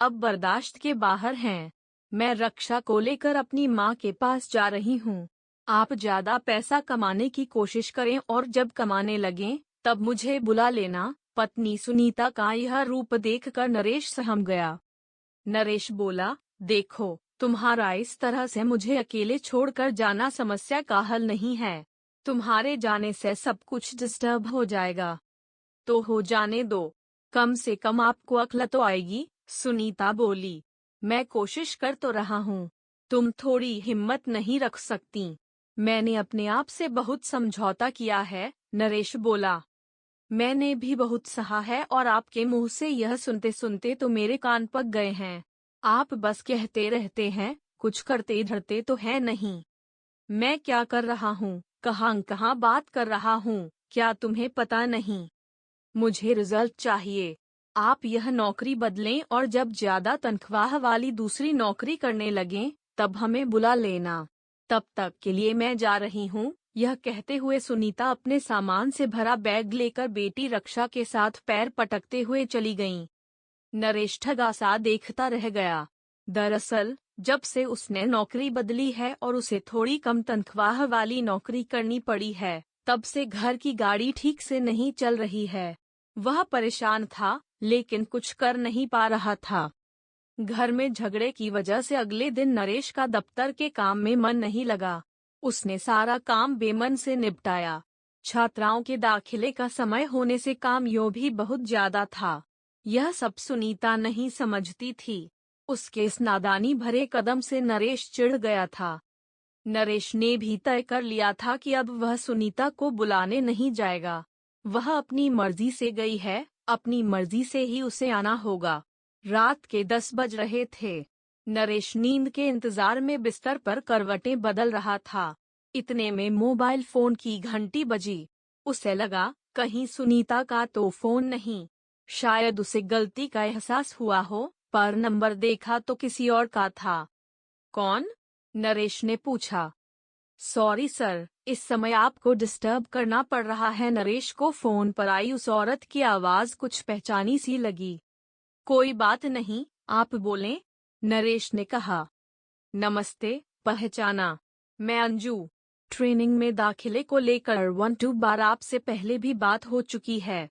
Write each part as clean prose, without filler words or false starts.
अब बर्दाश्त के बाहर हैं। मैं रक्षा को लेकर अपनी माँ के पास जा रही हूँ। आप ज्यादा पैसा कमाने की कोशिश करें और जब कमाने लगें तब मुझे बुला लेना। पत्नी सुनीता का यह रूप देखकर नरेश सहम गया। नरेश बोला, देखो, तुम्हारा इस तरह से मुझे अकेले छोड़कर जाना समस्या का हल नहीं है। तुम्हारे जाने से सब कुछ डिस्टर्ब हो जाएगा। तो हो जाने दो, कम से कम आपको अक्ल तो आएगी। सुनीता बोली, मैं कोशिश कर तो रहा हूँ, तुम थोड़ी हिम्मत नहीं रख सकती? मैंने अपने आप से बहुत समझौता किया है, नरेश बोला। मैंने भी बहुत सहा है और आपके मुंह से यह सुनते सुनते तो मेरे कान पक गए हैं। आप बस कहते रहते हैं, कुछ करते धरते तो है नहीं। मैं क्या कर रहा हूँ, कहाँ कहाँ बात कर रहा हूँ, क्या तुम्हें पता नहीं? मुझे रिजल्ट चाहिए। आप यह नौकरी बदलें और जब ज्यादा तनख्वाह वाली दूसरी नौकरी करने लगें, तब हमें बुला लेना। तब तक के लिए मैं जा रही हूँ। यह कहते हुए सुनीता अपने सामान से भरा बैग लेकर बेटी रक्षा के साथ पैर पटकते हुए चली गईं। नरेश ठगा सा देखता रह गया। दरअसल जब से उसने नौकरी बदली है और उसे थोड़ी कम तनख्वाह वाली नौकरी करनी पड़ी है, तब से घर की गाड़ी ठीक से नहीं चल रही है। वह परेशान था, लेकिन कुछ कर नहीं पा रहा था। घर में झगड़े की वजह से अगले दिन नरेश का दफ्तर के काम में मन नहीं लगा। उसने सारा काम बेमन से निपटाया। छात्राओं के दाखिले का समय होने से काम यूं भी बहुत ज्यादा था। यह सब सुनीता नहीं समझती थी। उसके इस नादानी भरे कदम से नरेश चिढ़ गया था। नरेश ने भी तय कर लिया था कि अब वह सुनीता को बुलाने नहीं जाएगा। वह अपनी मर्जी से गई है, अपनी मर्जी से ही उसे आना होगा। रात के 10 बज रहे थे। नरेश नींद के इंतजार में बिस्तर पर करवटें बदल रहा था। इतने में मोबाइल फोन की घंटी बजी। उसे लगा, कहीं सुनीता का तो फोन नहीं। शायद उसे गलती का एहसास हुआ हो, पर नंबर देखा तो किसी और का था। कौन? नरेश ने पूछा। सॉरी सर, इस समय आपको डिस्टर्ब करना पड़ रहा है। नरेश को फोन पर आई उस औरत की आवाज कुछ पहचानी सी लगी। कोई बात नहीं, आप बोलें, नरेश ने कहा। नमस्ते, पहचाना। मैं अंजू। ट्रेनिंग में दाखिले को लेकर 1-2 बार आपसे पहले भी बात हो चुकी है।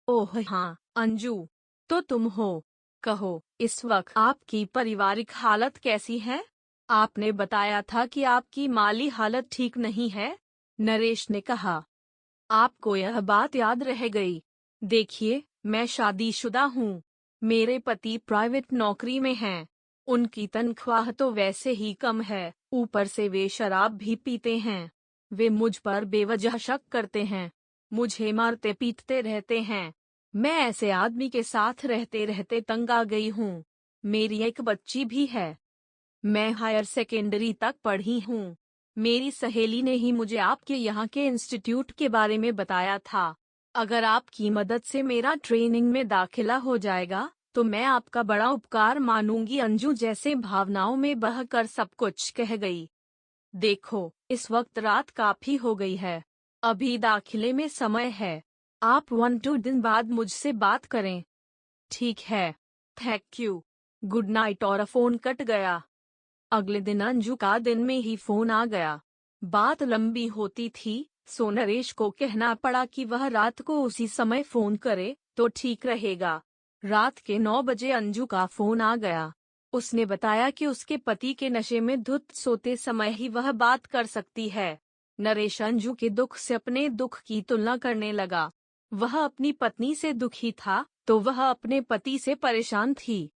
ओह हाँ, अंजू, तो तुम हो। कहो, इस वक्त आपकी पारिवारिक हालत कैसी है? आपने बताया था कि आपकी माली हालत ठीक नहीं है, नरेश ने कहा। आपको यह बात याद रह गई। देखिए, मैं शादीशुदा हूँ। मेरे पति प्राइवेट नौकरी में हैं। उनकी तनख्वाह तो वैसे ही कम है, ऊपर से वे शराब भी पीते हैं। वे मुझ पर बेवजह शक करते हैं, मुझे मारते पीटते रहते हैं। मैं ऐसे आदमी के साथ रहते रहते तंग आ गई हूँ। मेरी एक बच्ची भी है। मैं हायर सेकेंडरी तक पढ़ी हूँ। मेरी सहेली ने ही मुझे आपके यहाँ के इंस्टीट्यूट के बारे में बताया था। अगर आपकी मदद से मेरा ट्रेनिंग में दाखिला हो जाएगा, तो मैं आपका बड़ा उपकार मानूंगी। अंजू जैसे भावनाओं में बह कर सब कुछ कह गई। देखो, इस वक्त रात काफी हो गई है। अभी दाखिले में समय है। आप 1-2 दिन बाद मुझसे बात करें। ठीक है, थैंक यू, गुड नाइट। और फोन कट गया। अगले दिन अंजू का दिन में ही फोन आ गया। बात लंबी होती थी, सो नरेश को कहना पड़ा कि वह रात को उसी समय फोन करे तो ठीक रहेगा। रात के 9 बजे अंजू का फोन आ गया। उसने बताया कि उसके पति के नशे में धुत सोते समय ही वह बात कर सकती है। नरेश अंजू के दुख से अपने दुख की तुलना करने लगा। वह अपनी पत्नी से दुखी था, तो वह अपने पति से परेशान थी।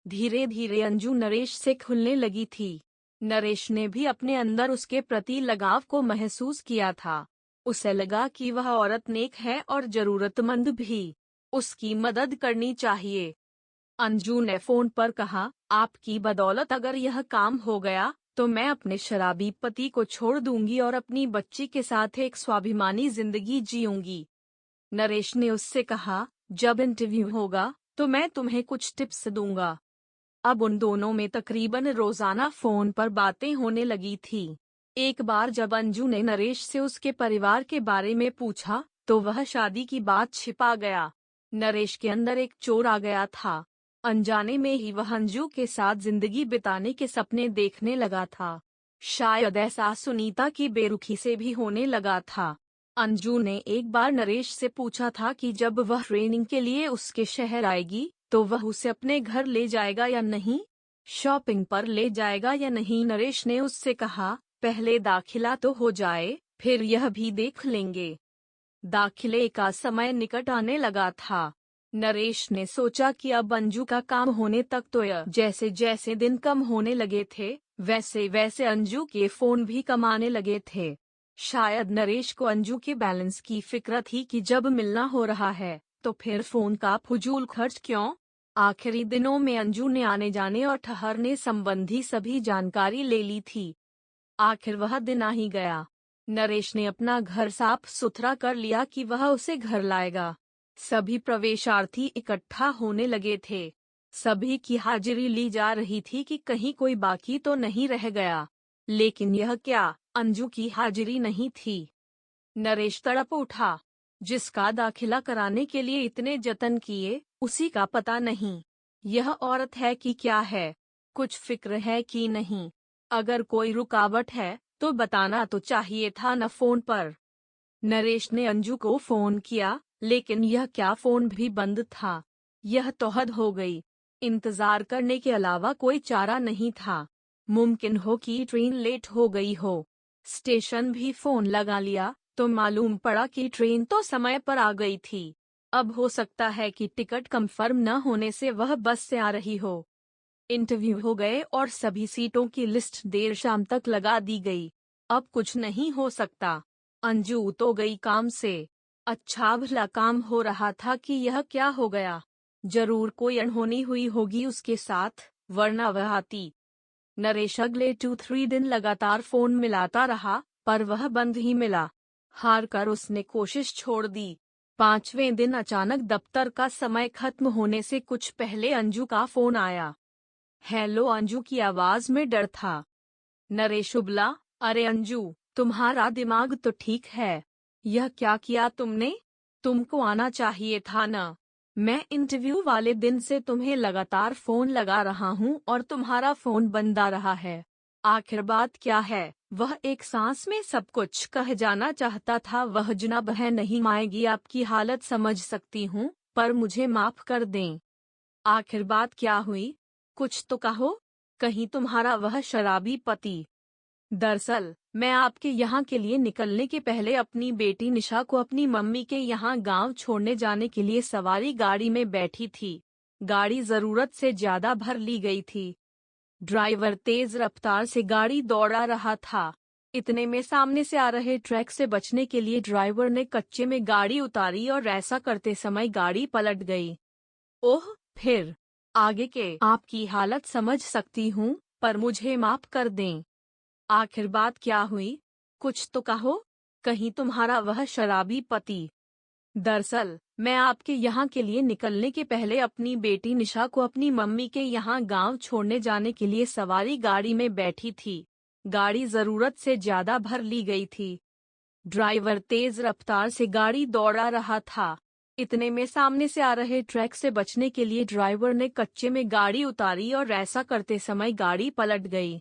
धीरे धीरे अंजू नरेश से खुलने लगी थी। नरेश ने भी अपने अंदर उसके प्रति लगाव को महसूस किया था। उसे लगा कि वह औरत नेक है और जरूरतमंद भी। उसकी मदद करनी चाहिए। अंजू ने फोन पर कहा, आपकी बदौलत अगर यह काम हो गया, तो मैं अपने शराबी पति को छोड़ दूंगी और अपनी बच्ची के साथ एक स्वाभिमानी जिंदगी जीऊंगी। नरेश ने उससे कहा, जब इंटरव्यू होगा, तो मैं तुम्हें कुछ टिप्स दूंगा। अब उन दोनों में तकरीबन रोजाना फोन पर बातें होने लगी थी। एक बार जब अंजू ने नरेश से उसके परिवार के बारे में पूछा, तो वह शादी की बात छिपा गया। नरेश के अंदर एक चोर आ गया था। अनजाने में ही वह अंजू के साथ जिंदगी बिताने के सपने देखने लगा था। शायद ऐसा सुनीता की बेरुखी से भी होने लगा था। अंजू ने एक बार नरेश से पूछा था कि जब वह ट्रेनिंग के लिए उसके शहर आएगी तो वह उसे अपने घर ले जाएगा या नहीं, शॉपिंग पर ले जाएगा या नहीं। नरेश ने उससे कहा, पहले दाखिला तो हो जाए, फिर यह भी देख लेंगे। दाखिले का समय निकट आने लगा था। नरेश ने सोचा कि अब अंजू का काम होने तक तो जैसे जैसे दिन कम होने लगे थे वैसे वैसे अंजू के फोन भी कम आने लगे थे। शायद नरेश को अंजू के बैलेंस की फिक्र थी कि जब मिलना हो रहा है तो फिर फोन का फजूल खर्च क्यों। आखिरी दिनों में अंजू ने आने जाने और ठहरने संबंधी सभी जानकारी ले ली थी। आखिर वह दिन आ ही गया। नरेश ने अपना घर साफ सुथरा कर लिया कि वह उसे घर लाएगा। सभी प्रवेशार्थी इकट्ठा होने लगे थे। सभी की हाजिरी ली जा रही थी कि कहीं कोई बाकी तो नहीं रह गया। लेकिन यह क्या, अंजू की हाजिरी नहीं थी। नरेश तड़प उठा। जिसका दाखिला कराने के लिए इतने जतन किए उसी का पता नहीं। यह औरत है कि क्या है, कुछ फिक्र है कि नहीं। अगर कोई रुकावट है तो बताना तो चाहिए था न फोन पर। नरेश ने अंजू को फोन किया, लेकिन यह क्या फोन भी बंद था। यह तो हद हो गई। इंतजार करने के अलावा कोई चारा नहीं था। मुमकिन हो कि ट्रेन लेट हो गई हो। स्टेशन भी फोन लगा लिया तो मालूम पड़ा कि ट्रेन तो समय पर आ गई थी। अब हो सकता है कि टिकट कंफर्म न होने से वह बस से आ रही हो। इंटरव्यू हो गए और सभी सीटों की लिस्ट देर शाम तक लगा दी गई। अब कुछ नहीं हो सकता। अंजू तो गई काम से। अच्छा भला काम हो रहा था कि यह क्या हो गया। जरूर कोई अनहोनी हुई होगी उसके साथ, वरना वह आती। नरेश अगले 2-3 दिन लगातार फोन मिलाता रहा, पर वह बंद ही मिला। हार कर उसने कोशिश छोड़ दी। 5वें दिन अचानक दफ्तर का समय खत्म होने से कुछ पहले अंजू का फोन आया। हेलो, अंजू की आवाज में डर था। नरेश उबला, अरे अंजू, तुम्हारा दिमाग तो ठीक है। यह क्या किया तुमने? तुमको आना चाहिए था ना। मैं इंटरव्यू वाले दिन से तुम्हें लगातार फोन लगा रहा हूँ और तुम्हारा फोन बंद आ रहा है। आखिर बात क्या है? वह एक सांस में सब कुछ कह जाना चाहता था। वह जनाब है, नहीं आएगी, आपकी हालत समझ सकती हूँ, पर मुझे माफ कर दें। आखिर बात क्या हुई? कुछ तो कहो। कहीं तुम्हारा वह शराबी पति। दरअसल मैं आपके यहाँ के लिए निकलने के पहले अपनी बेटी निशा को अपनी मम्मी के यहाँ गांव छोड़ने जाने के लिए सवारी गाड़ी में बैठी थी। गाड़ी जरूरत से ज्यादा भर ली गई थी। ड्राइवर तेज रफ्तार से गाड़ी दौड़ा रहा था। इतने में सामने से आ रहे ट्रक से बचने के लिए ड्राइवर ने कच्चे में गाड़ी उतारी और ऐसा करते समय गाड़ी पलट गई। ओह, फिर आगे के आपकी हालत समझ सकती हूँ, पर मुझे माफ कर दें। आखिर बात क्या हुई? कुछ तो कहो। कहीं तुम्हारा वह शराबी पति। दरअसल मैं आपके यहाँ के लिए निकलने के पहले अपनी बेटी निशा को अपनी मम्मी के यहाँ गांव छोड़ने जाने के लिए सवारी गाड़ी में बैठी थी। गाड़ी जरूरत से ज्यादा भर ली गई थी। ड्राइवर तेज रफ्तार से गाड़ी दौड़ा रहा था। इतने में सामने से आ रहे ट्रक से बचने के लिए ड्राइवर ने कच्चे में गाड़ी उतारी और ऐसा करते समय गाड़ी पलट गई।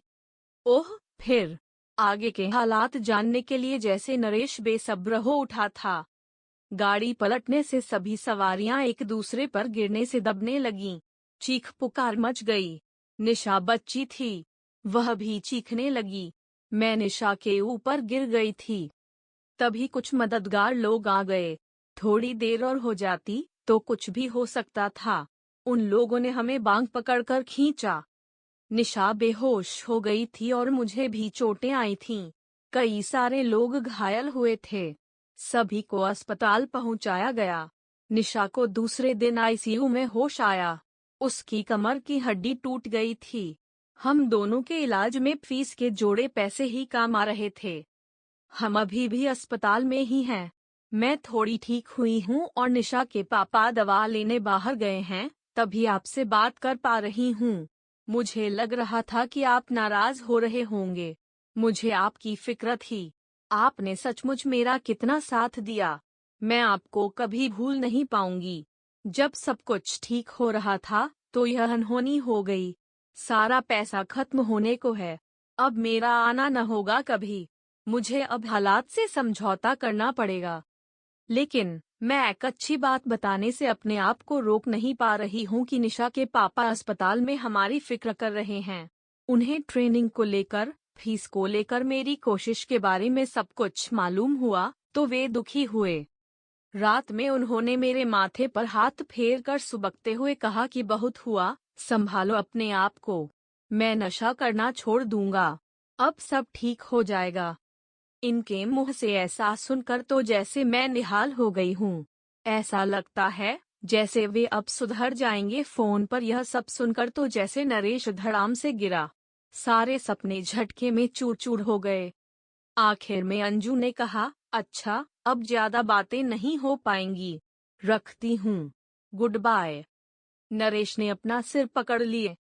ओह, फिर आगे के हालात जानने के लिए जैसे नरेश बेसब्र हो उठा था। गाड़ी पलटने से सभी सवारियां एक दूसरे पर गिरने से दबने लगीं। चीख पुकार मच गई। निशा बच्ची थी, वह भी चीखने लगी। मैं निशा के ऊपर गिर गई थी। तभी कुछ मददगार लोग आ गए। थोड़ी देर और हो जाती तो कुछ भी हो सकता था। उन लोगों ने हमें बांग पकड़कर खींचा। निशा बेहोश हो गई थी और मुझे भी चोटें आई थीं। कई सारे लोग घायल हुए थे। सभी को अस्पताल पहुंचाया गया। निशा को दूसरे दिन आईसीयू में होश आया। उसकी कमर की हड्डी टूट गई थी। हम दोनों के इलाज में फीस के जोड़े पैसे ही काम आ रहे थे। हम अभी भी अस्पताल में ही हैं। मैं थोड़ी ठीक हुई हूँ और निशा के पापा दवा लेने बाहर गए हैं, तभी आपसे बात कर पा रही हूँ। मुझे लग रहा था कि आप नाराज हो रहे होंगे। मुझे आपकी फिक्र थी। आपने सचमुच मेरा कितना साथ दिया। मैं आपको कभी भूल नहीं पाऊंगी। जब सब कुछ ठीक हो रहा था तो यह अनहोनी हो गई। सारा पैसा खत्म होने को है। अब मेरा आना न होगा कभी। मुझे अब हालात से समझौता करना पड़ेगा। लेकिन मैं एक अच्छी बात बताने से अपने आप को रोक नहीं पा रही हूँ कि निशा के पापा अस्पताल में हमारी फिक्र कर रहे हैं। उन्हें ट्रेनिंग को लेकर, फीस को लेकर मेरी कोशिश के बारे में सब कुछ मालूम हुआ तो वे दुखी हुए। रात में उन्होंने मेरे माथे पर हाथ फेर कर सुबकते हुए कहा कि बहुत हुआ, संभालो अपने आप को। मैं नशा करना छोड़ दूंगा। अब सब ठीक हो जाएगा। इनके मुंह से ऐसा सुनकर तो जैसे मैं निहाल हो गई हूँ। ऐसा लगता है जैसे वे अब सुधर जाएंगे। फोन पर यह सब सुनकर तो जैसे नरेश धड़ाम से गिरा। सारे सपने झटके में चूर चूर हो गए। आखिर में अंजू ने कहा, अच्छा अब ज्यादा बातें नहीं हो पाएंगी, रखती हूँ, गुड बाय। नरेश ने अपना सिर पकड़ लिए।